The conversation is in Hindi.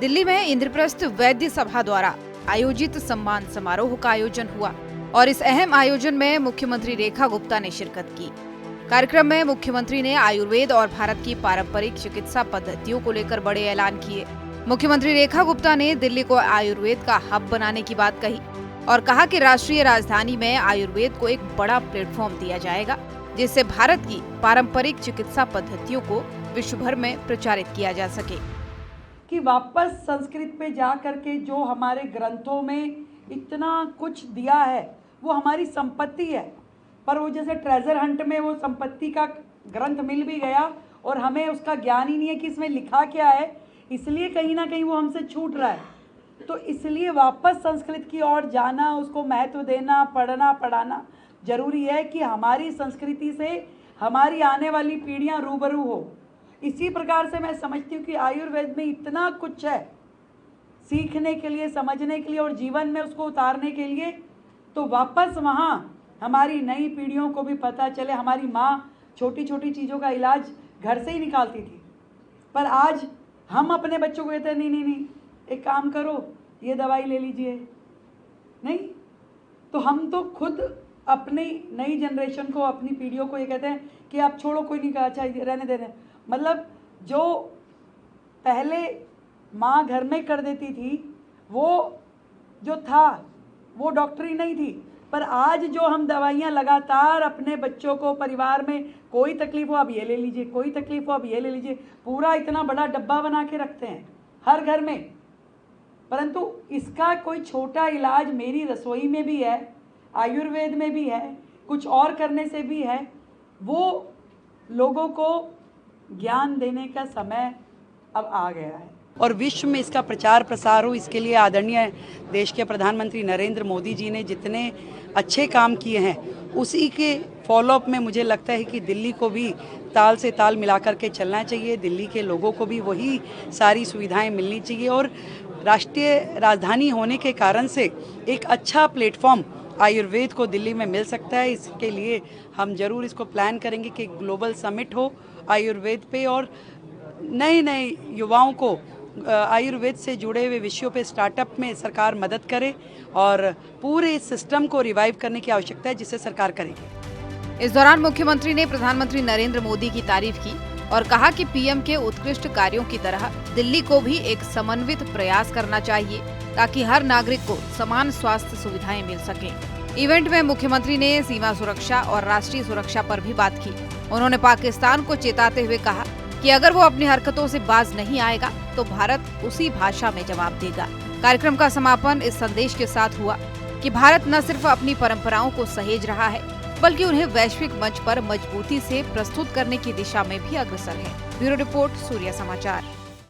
दिल्ली में इंद्रप्रस्थ वैद्य सभा द्वारा आयोजित सम्मान समारोह का आयोजन हुआ और इस अहम आयोजन में मुख्यमंत्री रेखा गुप्ता ने शिरकत की। कार्यक्रम में मुख्यमंत्री ने आयुर्वेद और भारत की पारंपरिक चिकित्सा पद्धतियों को लेकर बड़े ऐलान किए। मुख्यमंत्री रेखा गुप्ता ने दिल्ली को आयुर्वेद का हब बनाने की बात कही और कहा कि राष्ट्रीय राजधानी में आयुर्वेद को एक बड़ा प्लेटफॉर्म दिया जाएगा, जिससे भारत की पारंपरिक चिकित्सा पद्धतियों को विश्व भर में प्रचारित किया जा सके। कि वापस संस्कृत पे जा करके जो हमारे ग्रंथों में इतना कुछ दिया है वो हमारी संपत्ति है, पर वो जैसे ट्रेजर हंट में वो संपत्ति का ग्रंथ मिल भी गया और हमें उसका ज्ञान ही नहीं है कि इसमें लिखा क्या है, इसलिए कहीं ना कहीं वो हमसे छूट रहा है। तो इसलिए वापस संस्कृत की ओर जाना, उसको महत्व देना, पढ़ना पढ़ाना जरूरी है कि हमारी संस्कृति से हमारी आने वाली पीढ़ियां रूबरू हो। इसी प्रकार से मैं समझती हूँ कि आयुर्वेद में इतना कुछ है सीखने के लिए, समझने के लिए और जीवन में उसको उतारने के लिए। तो वापस वहाँ हमारी नई पीढ़ियों को भी पता चले। हमारी माँ छोटी छोटी चीज़ों का इलाज घर से ही निकालती थी, पर आज हम अपने बच्चों को कहते हैं नहीं, एक काम करो, ये दवाई ले लीजिए। नहीं, तो हम तो खुद अपनी नई जनरेशन को, अपनी पीढ़ियों को ये कहते हैं कि आप छोड़ो, कोई नहीं कहा, अच्छा रहने देने। मतलब जो पहले माँ घर में कर देती थी वो जो था वो डॉक्टरी नहीं थी, पर आज जो हम दवाइयाँ लगातार अपने बच्चों को, परिवार में कोई तकलीफ हो अब ये ले लीजिए, कोई तकलीफ हो अब ये ले लीजिए, पूरा इतना बड़ा डब्बा बना के रखते हैं हर घर में। परंतु इसका कोई छोटा इलाज मेरी रसोई में भी है, आयुर्वेद में भी है, कुछ और करने से भी है। वो लोगों को ज्ञान देने का समय अब आ गया है और विश्व में इसका प्रचार प्रसार हो, इसके लिए आदरणीय देश के प्रधानमंत्री नरेंद्र मोदी जी ने जितने अच्छे काम किए हैं उसी के फॉलोअप में मुझे लगता है कि दिल्ली को भी ताल से ताल मिला करके चलना चाहिए। दिल्ली के लोगों को भी वही सारी सुविधाएं मिलनी चाहिए और राष्ट्रीय राजधानी होने के कारण से एक अच्छा प्लेटफॉर्म आयुर्वेद को दिल्ली में मिल सकता है। इसके लिए हम जरूर इसको प्लान करेंगे कि ग्लोबल समिट हो आयुर्वेद पे और नए युवाओं को आयुर्वेद से जुड़े हुए विषयों पे स्टार्टअप में सरकार मदद करे और पूरे सिस्टम को रिवाइव करने की आवश्यकता है, जिससे सरकार करेगी। इस दौरान मुख्यमंत्री ने प्रधानमंत्री नरेंद्र मोदी की तारीफ की और कहा कि पीएम के उत्कृष्ट कार्यों की तरह दिल्ली को भी एक समन्वित प्रयास करना चाहिए ताकि हर नागरिक को समान स्वास्थ्य सुविधाएं मिल सकें। इवेंट में मुख्यमंत्री ने सीमा सुरक्षा और राष्ट्रीय सुरक्षा पर भी बात की। उन्होंने पाकिस्तान को चेताते हुए कहा कि अगर वो अपनी हरकतों से बाज नहीं आएगा तो भारत उसी भाषा में जवाब देगा। कार्यक्रम का समापन इस संदेश के साथ हुआ कि भारत न सिर्फ अपनी परंपराओं को सहेज रहा है बल्कि उन्हें वैश्विक मंच पर मजबूती से प्रस्तुत करने की दिशा में भी अग्रसर है। ब्यूरो रिपोर्ट, सूर्य समाचार।